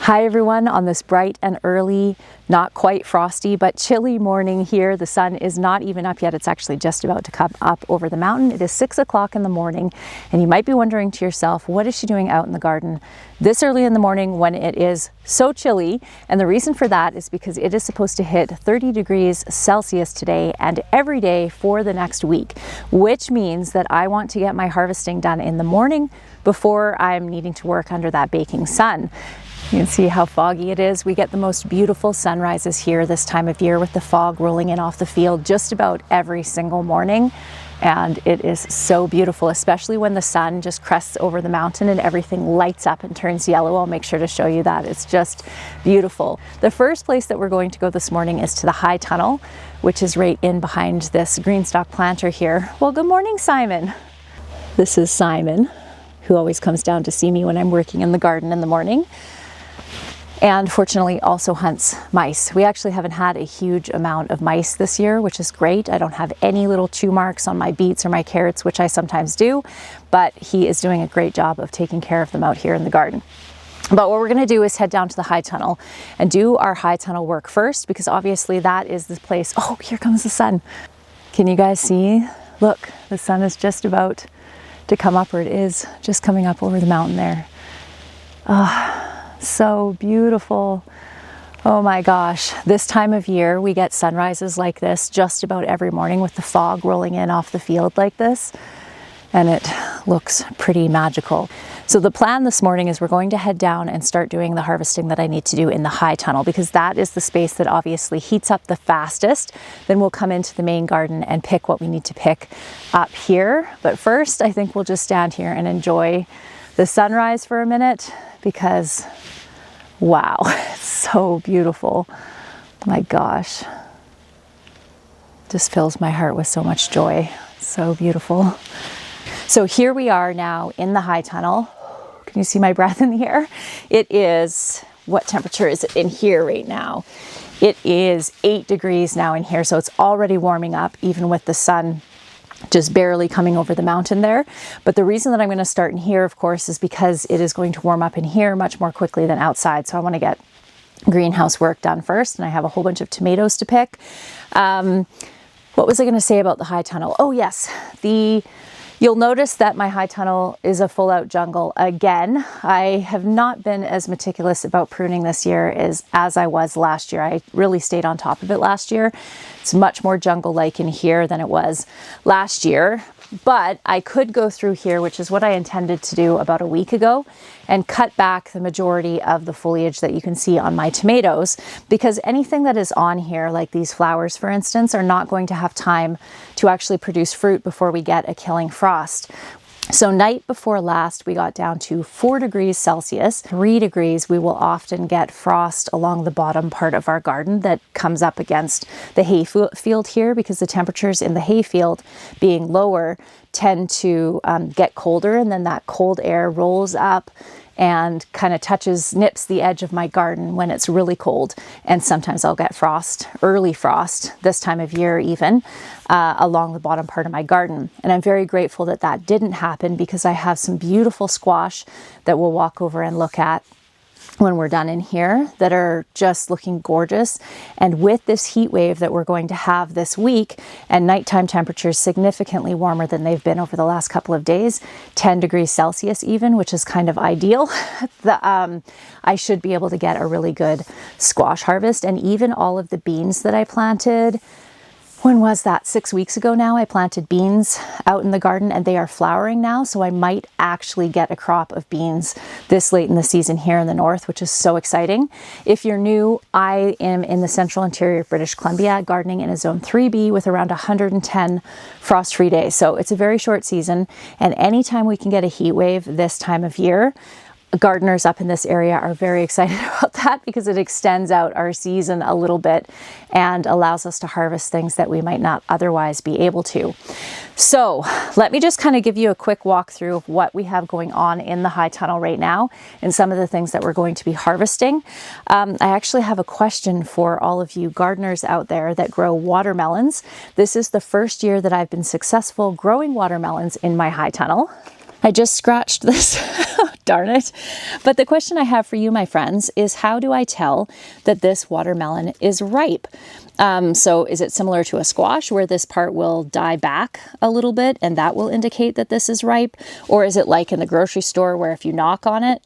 Hi everyone, on this bright and early, not quite frosty, but chilly morning here. The sun is not even up yet. It's actually just about to come up over the mountain. It is 6 o'clock in the morning, and you might be wondering to yourself, what is she doing out in the garden this early in the morning when it is so chilly? And the reason for that is because it is supposed to hit 30 degrees Celsius today and every day for the next week, which means that I want to get my harvesting done in the morning before I'm needing to work under that baking sun. You can see how foggy it is. We get the most beautiful sunrises here this time of year with the fog rolling in off the field just about every single morning. And it is so beautiful, especially when the sun just crests over the mountain and everything lights up and turns yellow. I'll make sure to show you that. It's just beautiful. The first place that we're going to go this morning is to the high tunnel, which is right in behind this greenstock planter here. Well, good morning, Simon. This is Simon, who always comes down to see me when I'm working in the garden in the morning, and fortunately also hunts mice. We actually haven't had a huge amount of mice this year, which is great. I don't have any little chew marks on my beets or my carrots, which I sometimes do, but he is doing a great job of taking care of them out here in the garden. But what we're going to do is head down to the high tunnel and do our high tunnel work first, because obviously that is the place. Oh, here comes the sun. Can you guys see? Look, the sun is just about to come up, or it is just coming up over the mountain there. So beautiful. Oh my gosh, this time of year we get sunrises like this just about every morning with the fog rolling in off the field like this, and it looks pretty magical. So the plan this morning is we're going to head down and start doing the harvesting that I need to do in the high tunnel, because that is the space that obviously heats up the fastest. Then we'll come into the main garden and pick what we need to pick up here. But first, I think we'll just stand here and enjoy the sunrise for a minute, because wow, it's so beautiful. My gosh, just fills my heart with so much joy. So beautiful. So here we are now in the high tunnel. Can you see my breath in the air? It is, what temperature is it in here right now? It is 8 degrees now in here, so it's already warming up even with the sun just barely coming over the mountain there. But the reason that I'm going to start in here, of course, is because it is going to warm up in here much more quickly than outside. So I want to get greenhouse work done first, and I have a whole bunch of tomatoes to pick. What was I going to say about the high tunnel? Oh yes, you'll notice that my high tunnel is a full out jungle again. I have not been as meticulous about pruning this year as I was last year. I really stayed on top of it last year. It's much more jungle-like in here than it was last year, but I could go through here, which is what I intended to do about a week ago, and cut back the majority of the foliage that you can see on my tomatoes, because anything that is on here, like these flowers, for instance, are not going to have time to actually produce fruit before we get a killing frost. So night before last, we got down to 4 degrees Celsius, 3 degrees. We will often get frost along the bottom part of our garden that comes up against the hay field here, because the temperatures in the hay field being lower tend to get colder, and then that cold air rolls up and kind of nips the edge of my garden when it's really cold. And sometimes I'll get frost, early frost, this time of year even, along the bottom part of my garden. And I'm very grateful that that didn't happen, because I have some beautiful squash that we'll walk over and look at when we're done in here that are just looking gorgeous. And with this heat wave that we're going to have this week, and nighttime temperatures significantly warmer than they've been over the last couple of days, 10 degrees Celsius even, which is kind of ideal, I should be able to get a really good squash harvest. And even all of the beans that I planted, when was that? 6 weeks ago now, I planted beans out in the garden, and they are flowering now. So I might actually get a crop of beans this late in the season here in the north, which is so exciting. If you're new, I am in the central interior of British Columbia, gardening in a zone 3B with around 110 frost-free days. So it's a very short season, and anytime we can get a heat wave this time of year, gardeners up in this area are very excited about that, because it extends out our season a little bit and allows us to harvest things that we might not otherwise be able to. So let me just kind of give you a quick walkthrough of what we have going on in the high tunnel right now and some of the things that we're going to be harvesting. I actually have a question for all of you gardeners out there that grow watermelons. This is the first year that I've been successful growing watermelons in my high tunnel. I just scratched this, darn it. But the question I have for you, my friends, is how do I tell that this watermelon is ripe? So is it similar to a squash where this part will die back a little bit and that will indicate that this is ripe? Or is it like in the grocery store where if you knock on it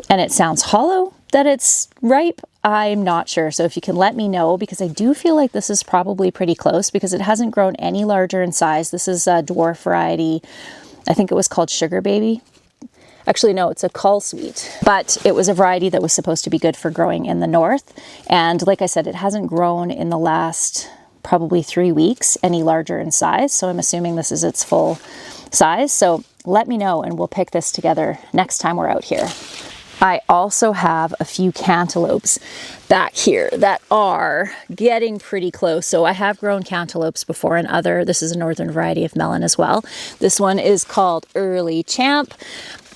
and it sounds hollow that it's ripe? I'm not sure. So if you can let me know, because I do feel like this is probably pretty close because it hasn't grown any larger in size. This is a dwarf variety. I think it was called Sugar Baby. Actually, no, it's a Cull Sweet, but it was a variety that was supposed to be good for growing in the north. And like I said, it hasn't grown in the last probably 3 weeks any larger in size. So I'm assuming this is its full size. So let me know and we'll pick this together next time we're out here. I also have a few cantaloupes back here that are getting pretty close. So I have grown cantaloupes before and this is a northern variety of melon as well. This one is called Early Champ.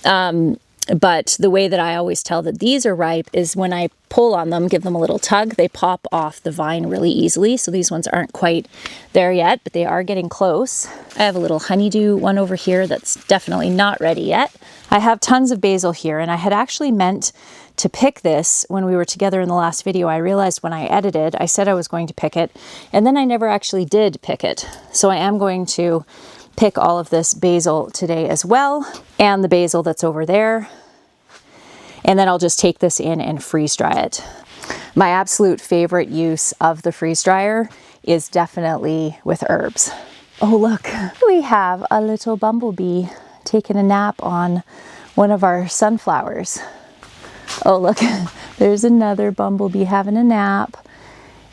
But the way that I always tell that these are ripe is when I pull on them, give them a little tug, they pop off the vine really easily. So these ones aren't quite there yet, but they are getting close. I have a little honeydew one over here that's definitely not ready yet. I have tons of basil here, and I had actually meant to pick this when we were together in the last video. I realized when I edited, I said I was going to pick it, and then I never actually did pick it. So I am going to pick all of this basil today as well, and the basil that's over there. And then I'll just take this in and freeze dry it. My absolute favorite use of the freeze dryer is definitely with herbs. Oh, look, we have a little bumblebee taking a nap on one of our sunflowers. Oh, look, there's another bumblebee having a nap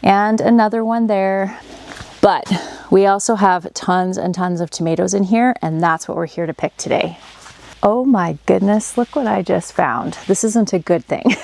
and another one there. But we also have tons and tons of tomatoes in here, and that's what we're here to pick today. Oh my goodness, look what I just found. This isn't a good thing.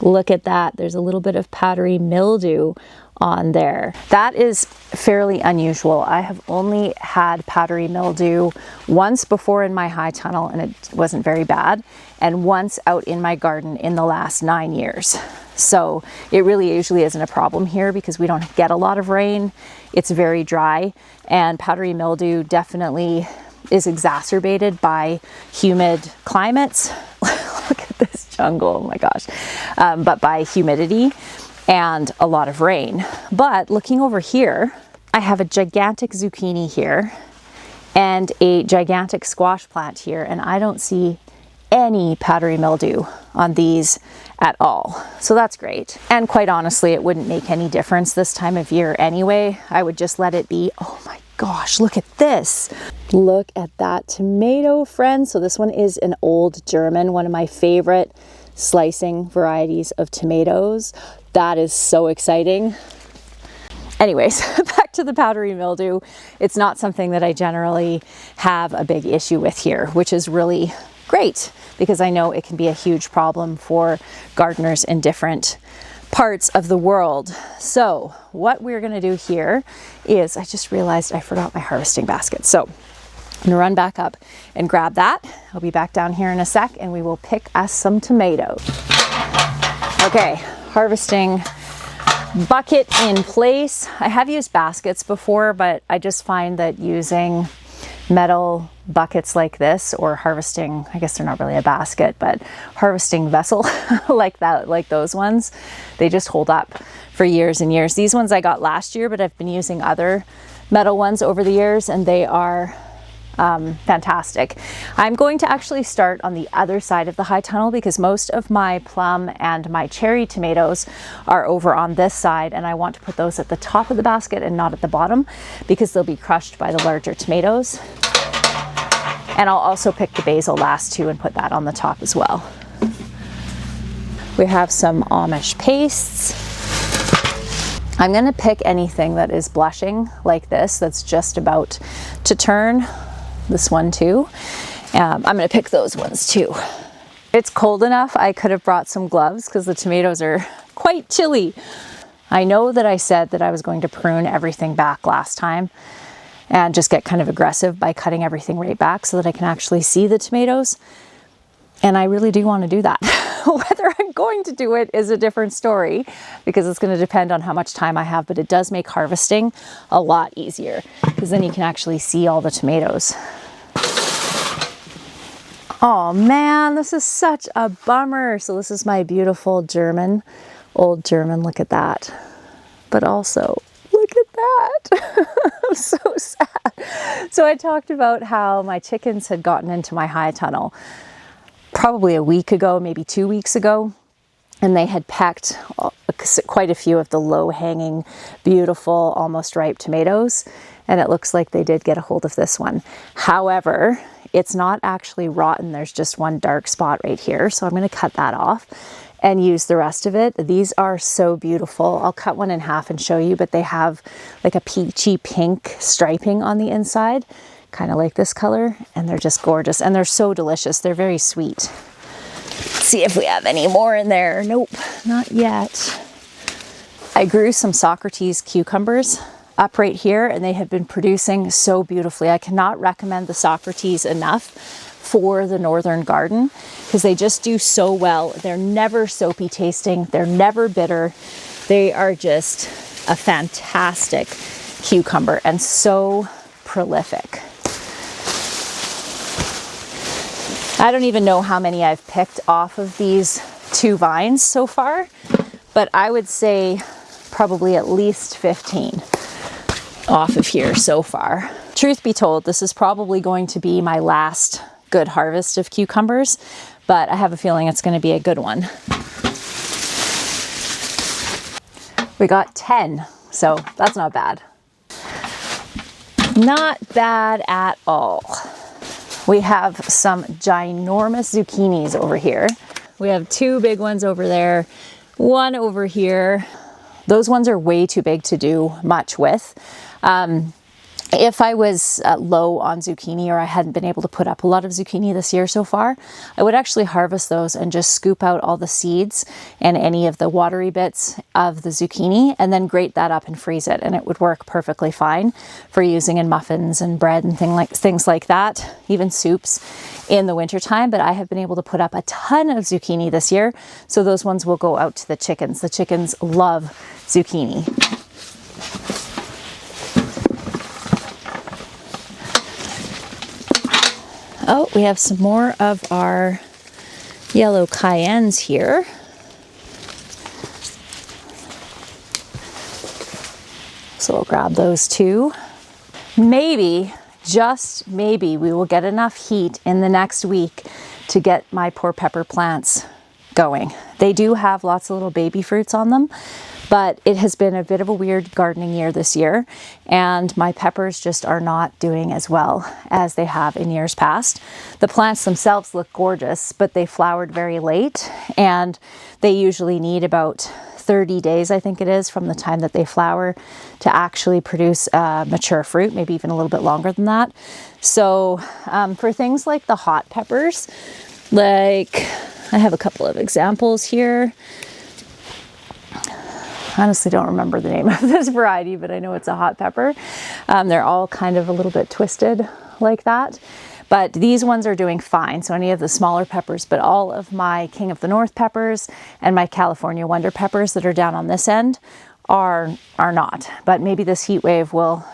Look at that. There's a little bit of powdery mildew on there. That is fairly unusual. I have only had powdery mildew once before in my high tunnel, and it wasn't very bad, and once out in my garden in the last 9 years. So it really usually isn't a problem here because we don't get a lot of rain. It's very dry, and powdery mildew definitely is exacerbated by humid climates. Look at this jungle, oh my gosh. But by humidity and a lot of rain. But looking over here, I have a gigantic zucchini here and a gigantic squash plant here, and I don't see any powdery mildew on these at all. So that's great. And quite honestly, it wouldn't make any difference this time of year anyway. I would just let it be. Oh my gosh, look at this. Look at that tomato, friends. So this one is an old German, one of my favorite slicing varieties of tomatoes. That is so exciting. Anyways, back to the powdery mildew. It's not something that I generally have a big issue with here, which is really great because I know it can be a huge problem for gardeners in different parts of the world. So what we're going to do here is, I just realized I forgot my harvesting basket. So I'm gonna run back up and grab that. I'll be back down here in a sec and we will pick us some tomatoes. Okay, harvesting bucket in place. I have used baskets before, but I just find that using metal buckets like this, or harvesting, I guess they're not really a basket, but harvesting vessel like that, like those ones, they just hold up for years and years. These ones I got last year, but I've been using other metal ones over the years and they are fantastic. I'm going to actually start on the other side of the high tunnel because most of my plum and my cherry tomatoes are over on this side, and I want to put those at the top of the basket and not at the bottom because they'll be crushed by the larger tomatoes. And I'll also pick the basil last too and put that on the top as well. We have some Amish pastes. I'm going to pick anything that is blushing like this, that's just about to turn. This one too. I'm going to pick those ones too. It's cold enough I could have brought some gloves because the tomatoes are quite chilly. I know that I said that I was going to prune everything back last time and just get kind of aggressive by cutting everything right back so that I can actually see the tomatoes. And I really do want to do that. Whether I'm going to do it is a different story because it's going to depend on how much time I have, but it does make harvesting a lot easier because then you can actually see all the tomatoes. Oh man, this is such a bummer. So this is my beautiful German, old German, look at that. But also, look at that. I'm so sad. So I talked about how my chickens had gotten into my high tunnel probably a week ago, maybe 2 weeks ago. And they had pecked quite a few of the low-hanging, beautiful, almost ripe tomatoes. And it looks like they did get a hold of this one. However, it's not actually rotten. There's just one dark spot right here. So I'm going to cut that off and use the rest of it. These are so beautiful. I'll cut one in half and show you, but they have like a peachy pink striping on the inside, kind of like this color. And they're just gorgeous. And they're so delicious. They're very sweet. Let's see if we have any more in there. Nope, not yet. I grew some Socrates cucumbers up right here, and they have been producing so beautifully. I cannot recommend the Socrates enough for the northern garden because they just do so well. They're never soapy tasting. They're never bitter. They are just a fantastic cucumber and so prolific. I don't even know how many I've picked off of these 2 vines so far, but I would say probably at least 15 off of here so far. Truth be told, this is probably going to be my last good harvest of cucumbers, but I have a feeling it's going to be a good one. We got 10, so that's not bad. Not bad at all. We have some ginormous zucchinis over here. We have 2 big ones over there, 1 over here. Those ones are way too big to do much with. If I was low on zucchini or I hadn't been able to put up a lot of zucchini this year so far, I would actually harvest those and just scoop out all the seeds and any of the watery bits of the zucchini and then grate that up and freeze it. And it would work perfectly fine for using in muffins and bread and things like that, even soups in the wintertime. But I have been able to put up a ton of zucchini this year. So those ones will go out to the chickens. The chickens love zucchini. Oh, we have some more of our yellow cayennes here. So we'll grab those too. Maybe, just maybe, we will get enough heat in the next week to get my poor pepper plants going. They do have lots of little baby fruits on them, but it has been a bit of a weird gardening year this year, and my peppers just are not doing as well as they have in years past. The plants themselves look gorgeous, but they flowered very late, and they usually need about 30 days, I think it is, from the time that they flower to actually produce mature fruit, maybe even a little bit longer than that. So for things like the hot peppers, like I have a couple of examples here. Honestly don't remember the name of this variety, but I know it's a hot pepper. They're all kind of a little bit twisted like that. But these ones are doing fine. So any of the smaller peppers, but all of my King of the North peppers and my California Wonder peppers that are down on this end are not. But maybe this heat wave will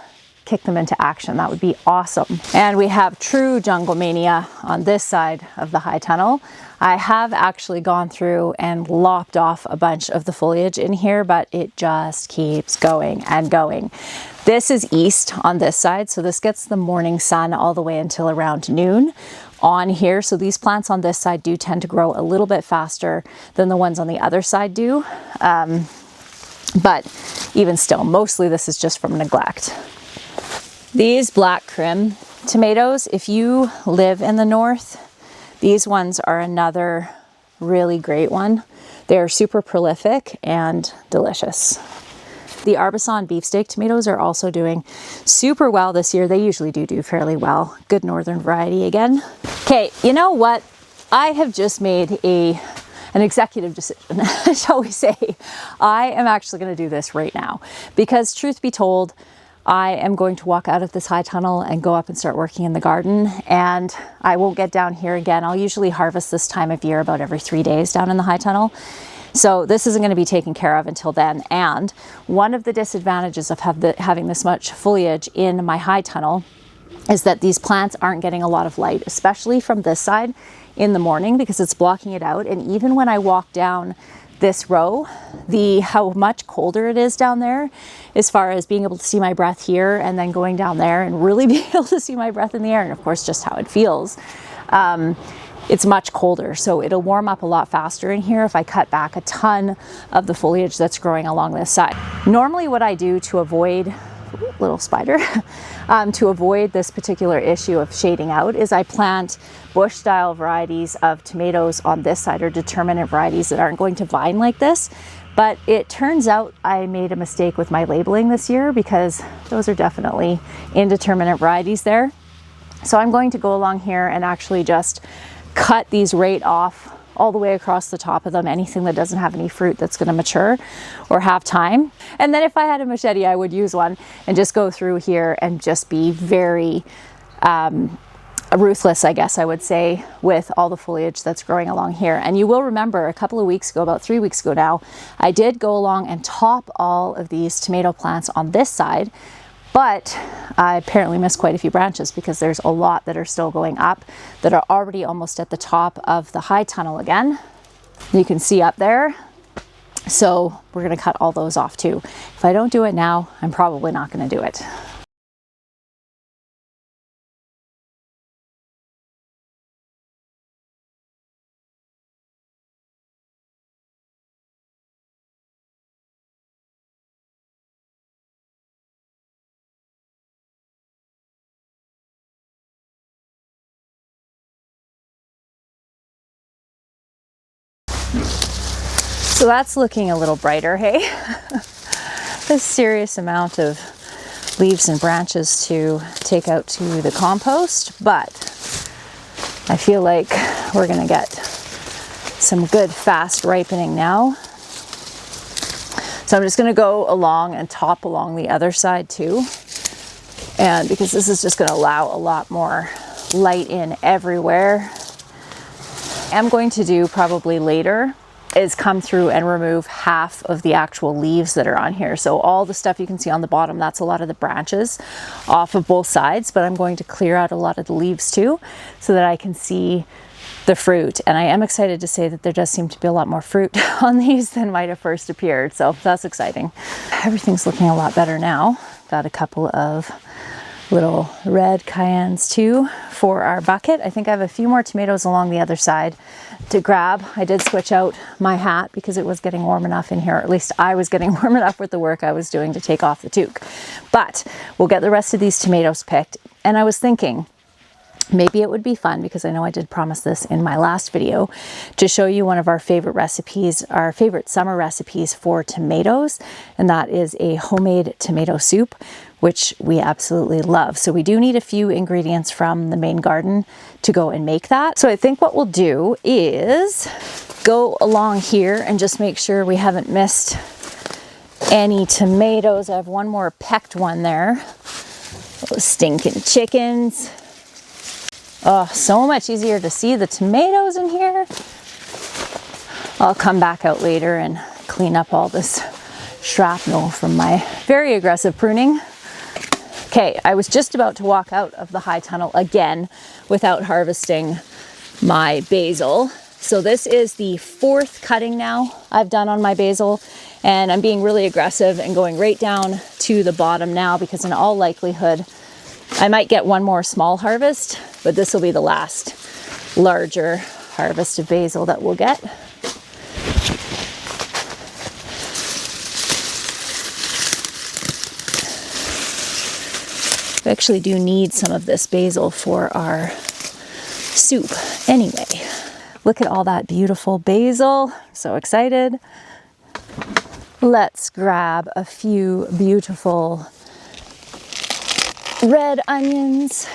kick them into action. That would be awesome. And we have true jungle mania on this side of the high tunnel. I have actually gone through and lopped off a bunch of the foliage in here, but it just keeps going and going. This is east on this side, so this gets the morning sun all the way until around noon on here. So these plants on this side do tend to grow a little bit faster than the ones on the other side do. But even still, mostly this is just from neglect. These black crim tomatoes, if you live in the north, these ones are another really great one. They're super prolific and delicious. The Arbison beefsteak tomatoes are also doing super well this year. They usually do fairly well. Good northern variety again. Okay, you know what? I have just made an executive decision, shall we say. I am actually going to do this right now because truth be told, I am going to walk out of this high tunnel and go up and start working in the garden, and I won't get down here again. I'll usually harvest this time of year about every 3 days down in the high tunnel. So this isn't going to be taken care of until then. And one of the disadvantages of having this much foliage in my high tunnel is that these plants aren't getting a lot of light, especially from this side in the morning, because it's blocking it out. And even when I walk down this row, how much colder it is down there, as far as being able to see my breath here and then going down there and really being able to see my breath in the air, and of course just how it feels, it's much colder. So it'll warm up a lot faster in here if I cut back a ton of the foliage that's growing along this side. Normally what I do to avoid, little spider, to avoid this particular issue of shading out is I plant bush style varieties of tomatoes on this side, or determinate varieties that aren't going to vine like this. But it turns out I made a mistake with my labeling this year, because those are definitely indeterminate varieties there. So I'm going to go along here and actually just cut these right off all the way across the top of them, anything that doesn't have any fruit that's going to mature or have time. And then if I had a machete, I would use one and just go through here and just be very ruthless, I guess I would say, with all the foliage that's growing along here. And you will remember a couple of weeks ago, about 3 weeks ago now, I did go along and top all of these tomato plants on this side, but I apparently missed quite a few branches, because there's a lot that are still going up that are already almost at the top of the high tunnel again. You can see up there. So we're going to cut all those off too. If I don't do it now, I'm probably not going to do it. So that's looking a little brighter, hey? A serious amount of leaves and branches to take out to the compost, but I feel like we're gonna get some good fast ripening now. So I'm just gonna go along and top along the other side too. And because this is just gonna allow a lot more light in everywhere. I'm going to do probably later is come through and remove half of the actual leaves that are on here. So all the stuff you can see on the bottom, that's a lot of the branches off of both sides, but I'm going to clear out a lot of the leaves too, so that I can see the fruit. And I am excited to say that there does seem to be a lot more fruit on these than might have first appeared. So that's exciting. Everything's looking a lot better now. Got a couple of little red cayennes too for our bucket. I think I have a few more tomatoes along the other side to grab. I did switch out my hat because it was getting warm enough in here, or at least I was getting warm enough with the work I was doing to take off the toque. But we'll get the rest of these tomatoes picked. And I was thinking, maybe it would be fun, because I know I did promise this in my last video, to show you one of our favorite recipes, our favorite summer recipes for tomatoes, and that is a homemade tomato soup, which we absolutely love. So we do need a few ingredients from the main garden to go and make that. So I think what we'll do is go along here and just make sure we haven't missed any tomatoes. I have one more pecked one there. Those stinking chickens. Oh, so much easier to see the tomatoes in here. I'll come back out later and clean up all this shrapnel from my very aggressive pruning. Okay, I was just about to walk out of the high tunnel again without harvesting my basil. So this is the 4th cutting now I've done on my basil, and I'm being really aggressive and going right down to the bottom now, because in all likelihood I might get one more small harvest, but this will be the last larger harvest of basil that we'll get. We actually do need some of this basil for our soup anyway. Look at all that beautiful basil. So excited. Let's grab a few beautiful red onions.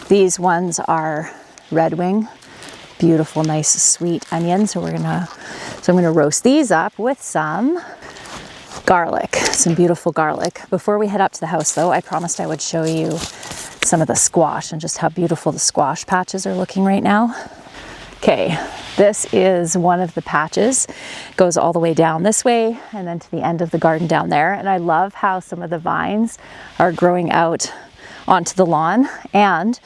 These ones are red wing, beautiful, nice, sweet onions. So I'm gonna roast these up with some garlic, some beautiful garlic. Before we head up to the house though, I promised I would show you some of the squash and just how beautiful the squash patches are looking right now. Okay, this is one of the patches. Goes all the way down this way and then to the end of the garden down there. And I love how some of the vines are growing out onto the lawn. And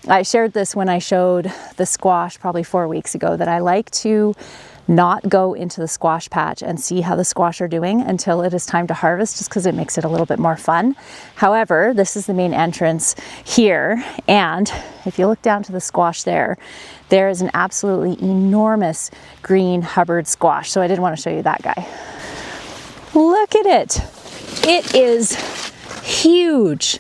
I shared this when I showed the squash probably 4 weeks ago, that I like to not go into the squash patch and see how the squash are doing until it is time to harvest, just because it makes it a little bit more fun. However, this is the main entrance here, and if you look down to the squash there, there is an absolutely enormous green Hubbard squash. So I did want to show you that guy. Look at it. It is huge.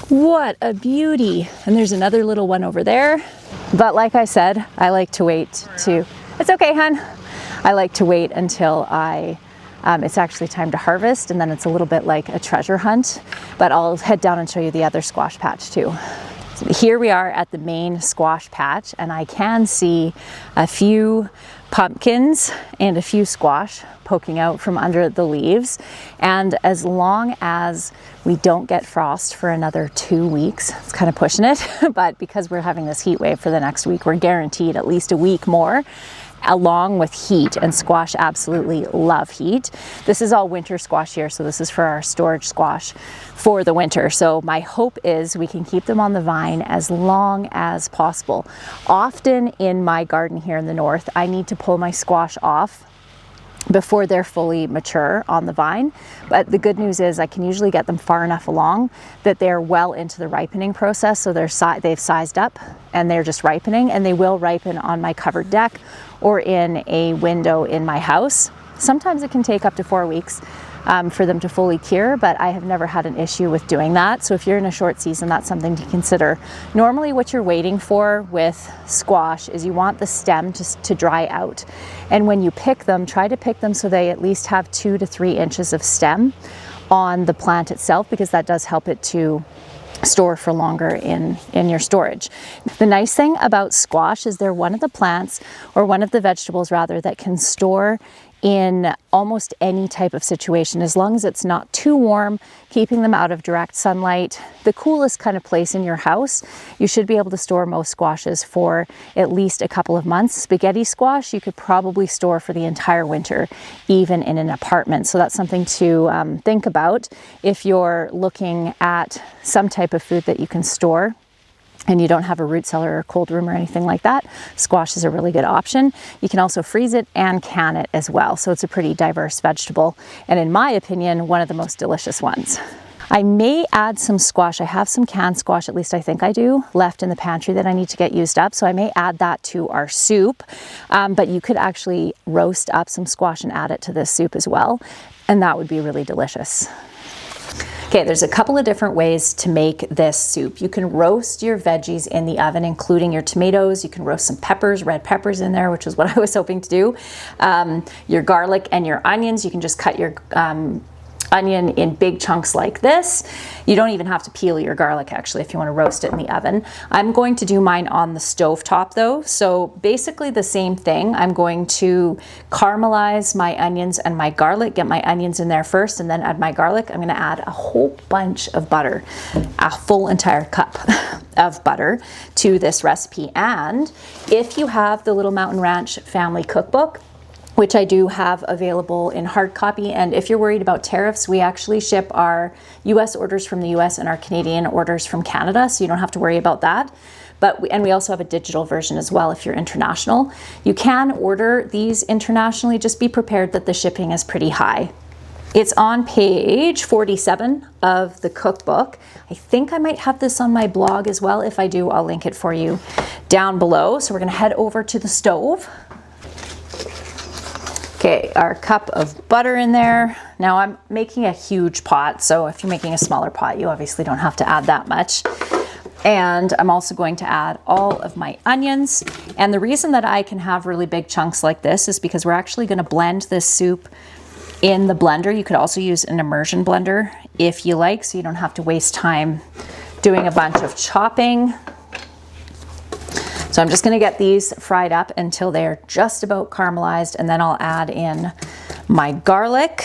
What a beauty. And there's another little one over there. But like I said, I like to wait to, it's okay, hon. I like to wait until it's actually time to harvest, and then it's a little bit like a treasure hunt. But I'll head down and show you the other squash patch too. So here we are at the main squash patch, and I can see a few pumpkins and a few squash poking out from under the leaves. And as long as we don't get frost for another 2 weeks, it's kind of pushing it, but because we're having this heat wave for the next week, we're guaranteed at least a week more, along with heat, and squash absolutely love heat. This is all winter squash here, so this is for our storage squash for the winter. So my hope is we can keep them on the vine as long as possible. Often in my garden here in the north, I need to pull my squash off before they're fully mature on the vine. But the good news is I can usually get them far enough along that they're well into the ripening process. So they've sized up and they're just ripening, and they will ripen on my covered deck or in a window in my house. Sometimes it can take up to 4 weeks for them to fully cure, but I have never had an issue with doing that. So if you're in a short season, that's something to consider. Normally what you're waiting for with squash is you want the stem to dry out. And when you pick them, try to pick them so they at least have 2 to 3 inches of stem on the plant itself, because that does help it to store for longer in your storage. The nice thing about squash is they're one of the plants, or one of the vegetables rather, that can store in almost any type of situation, as long as it's not too warm, keeping them out of direct sunlight. The coolest kind of place in your house, you should be able to store most squashes for at least a couple of months. Spaghetti squash, you could probably store for the entire winter, even in an apartment. So that's something to think about if you're looking at some type of food that you can store and you don't have a root cellar or cold room or anything like that. Squash is a really good option. You can also freeze it and can it as well. So it's a pretty diverse vegetable, and in my opinion, one of the most delicious ones. I may add some squash. I have some canned squash, at least I think I do, left in the pantry that I need to get used up. So I may add that to our soup, but you could actually roast up some squash and add it to this soup as well. And that would be really delicious. Okay, there's a couple of different ways to make this soup. You can roast your veggies in the oven, including your tomatoes. You can roast some peppers, red peppers in there, which is what I was hoping to do. Your garlic and your onions, you can just cut your onion in big chunks like this. You don't even have to peel your garlic actually if you want to roast it in the oven. I'm going to do mine on the stove top though. So basically the same thing. I'm going to caramelize my onions and my garlic, get my onions in there first and then add my garlic. I'm going to add a whole bunch of butter, a full entire cup of butter to this recipe. And if you have the Little Mountain Ranch family cookbook, which I do have available in hard copy. And if you're worried about tariffs, we actually ship our US orders from the US and our Canadian orders from Canada, so you don't have to worry about that. And we also have a digital version as well if you're international. You can order these internationally, just be prepared that the shipping is pretty high. It's on page 47 of the cookbook. I think I might have this on my blog as well. If I do, I'll link it for you down below. So we're gonna head over to the stove. Okay, our cup of butter in there. Now I'm making a huge pot, so if you're making a smaller pot, you obviously don't have to add that much. And I'm also going to add all of my onions. And the reason that I can have really big chunks like this is because we're actually gonna blend this soup in the blender. You could also use an immersion blender if you like, so you don't have to waste time doing a bunch of chopping. So I'm just gonna get these fried up until they're just about caramelized, and then I'll add in my garlic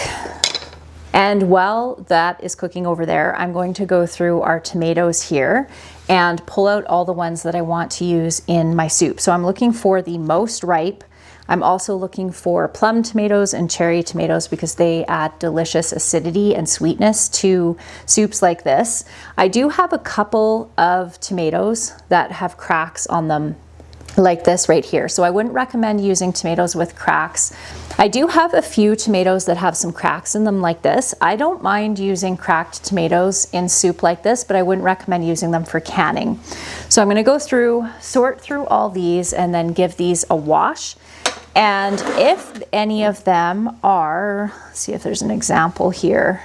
And while that is cooking over there, I'm going to go through our tomatoes here and pull out all the ones that I want to use in my soup. So I'm looking for the most ripe. I'm also looking for plum tomatoes and cherry tomatoes because they add delicious acidity and sweetness to soups like this. I do have a couple of tomatoes that have cracks on them like this right here. So I wouldn't recommend using tomatoes with cracks. I do have a few tomatoes that have some cracks in them like this. I don't mind using cracked tomatoes in soup like this, but I wouldn't recommend using them for canning. So I'm going to go through, sort through all these and then give these a wash. And if any of them are, let's see if there's an example here.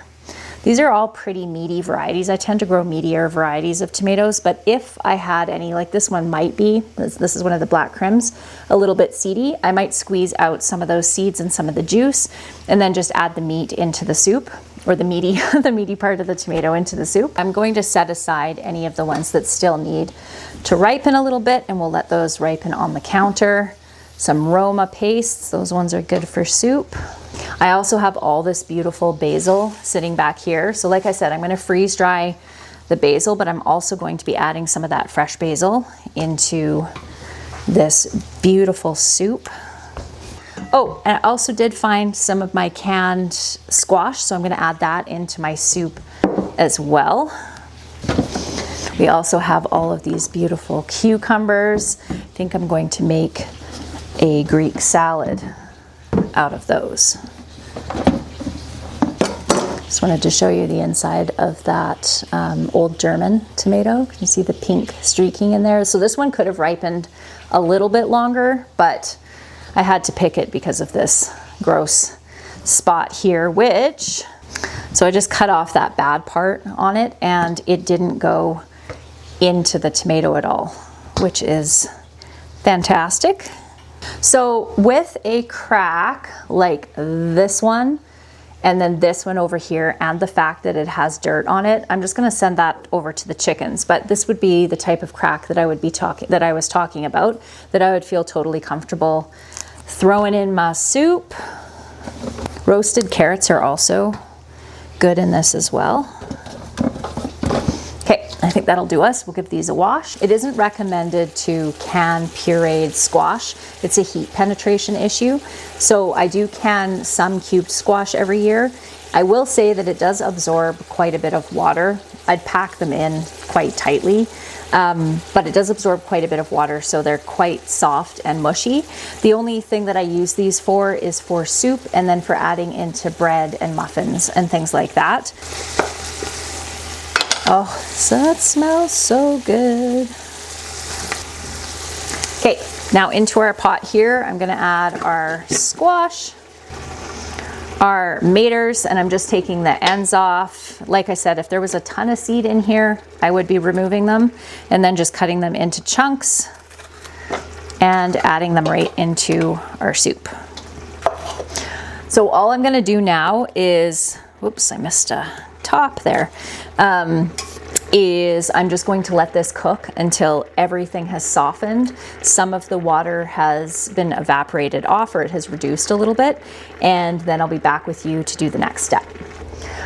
These are all pretty meaty varieties. I tend to grow meatier varieties of tomatoes, but if I had any, like this one might be, this is one of the black crims, a little bit seedy, I might squeeze out some of those seeds and some of the juice and then just add the meat into the soup, or the meaty, the meaty part of the tomato into the soup. I'm going to set aside any of the ones that still need to ripen a little bit, and we'll let those ripen on the counter. Some Roma pastes, those ones are good for soup. I also have all this beautiful basil sitting back here. So like I said, I'm going to freeze dry the basil, but I'm also going to be adding some of that fresh basil into this beautiful soup. Oh, and I also did find some of my canned squash, so I'm going to add that into my soup as well. We also have all of these beautiful cucumbers. I think I'm going to make a Greek salad out of those. Just wanted to show you the inside of that old German tomato. Can you see the pink streaking in there? So this one could have ripened a little bit longer, but I had to pick it because of this gross spot here, so I just cut off that bad part on it, and it didn't go into the tomato at all, which is fantastic. So with a crack like this one, and then this one over here, and the fact that it has dirt on it, I'm just going to send that over to the chickens. But this would be the type of crack that I was talking about, that I would feel totally comfortable throwing in my soup. Roasted carrots are also good in this as well. Okay, I think that'll do us. We'll give these a wash. It isn't recommended to can pureed squash. It's a heat penetration issue. So I do can some cubed squash every year. I will say that it does absorb quite a bit of water. I'd pack them in quite tightly, but it does absorb quite a bit of water, so they're quite soft and mushy. The only thing that I use these for is for soup, and then for adding into bread and muffins and things like that. Oh, so that smells so good. Okay, now into our pot here, I'm gonna add our squash, our maters, and I'm just taking the ends off. Like I said, if there was a ton of seed in here, I would be removing them and then just cutting them into chunks and adding them right into our soup. So all I'm gonna do now is, whoops, I missed a top there, is I'm just going to let this cook until everything has softened. Some of the water has been evaporated off, or it has reduced a little bit, and then I'll be back with you to do the next step.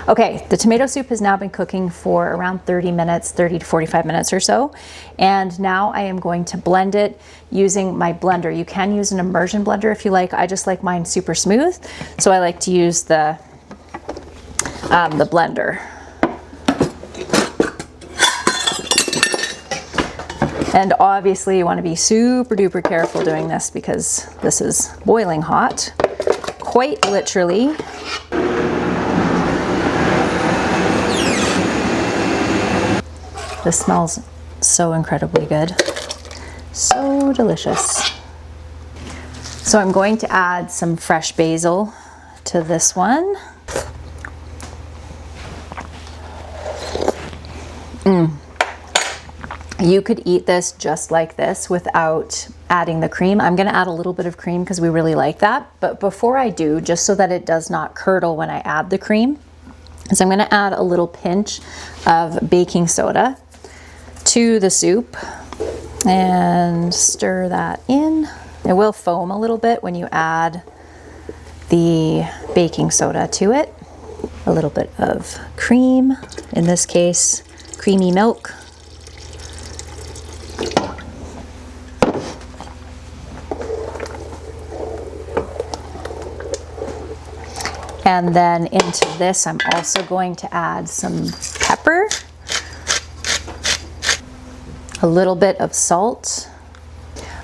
Okay, the tomato soup has now been cooking for around 30 minutes, 30 to 45 minutes or so, and now I am going to blend it using my blender. You can use an immersion blender if you like. I just like mine super smooth, so I like to use the blender. And obviously you want to be super duper careful doing this because this is boiling hot, quite literally. This smells so incredibly good, so delicious. So I'm going to add some fresh basil to this one. You could eat this just like this without adding the cream. I'm going to add a little bit of cream because we really like that. But before I do, just so that it does not curdle when I add the cream, is I'm going to add a little pinch of baking soda to the soup and stir that in. It will foam a little bit when you add the baking soda to it. a little bit of cream, in this case, creamy milk. And then into this, I'm also going to add some pepper, a little bit of salt.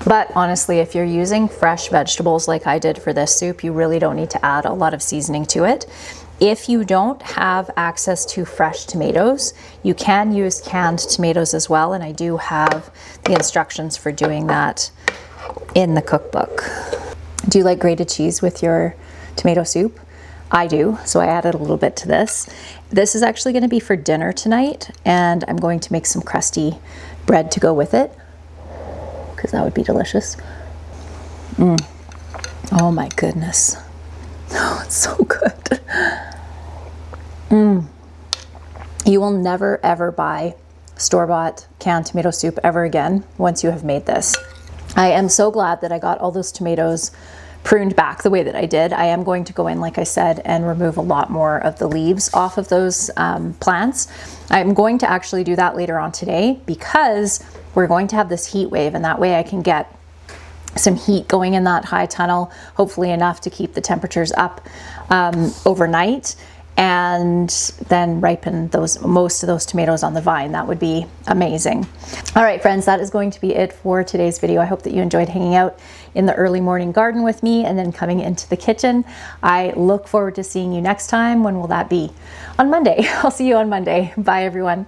But honestly, if you're using fresh vegetables like I did for this soup, you really don't need to add a lot of seasoning to it. If you don't have access to fresh tomatoes, you can use canned tomatoes as well. And I do have the instructions for doing that in the cookbook. Do you like grated cheese with your tomato soup? I do, so I added a little bit to this. This is actually going to be for dinner tonight, and I'm going to make some crusty bread to go with it, because that would be delicious. Oh my goodness. Oh, it's so good. You will never ever buy store-bought canned tomato soup ever again once you have made this. I am so glad that I got all those tomatoes pruned back the way that I did. I am going to go in, like I said, and remove a lot more of the leaves off of those plants. I'm going to actually do that later on today because we're going to have this heat wave, and that way I can get some heat going in that high tunnel, hopefully enough to keep the temperatures up overnight, and then ripen most of those tomatoes on the vine. That would be amazing. All right, friends, that is going to be it for today's video. I hope that you enjoyed hanging out in the early morning garden with me and then coming into the kitchen. I look forward to seeing you next time. When will that be? On Monday. I'll see you on Monday. Bye, everyone.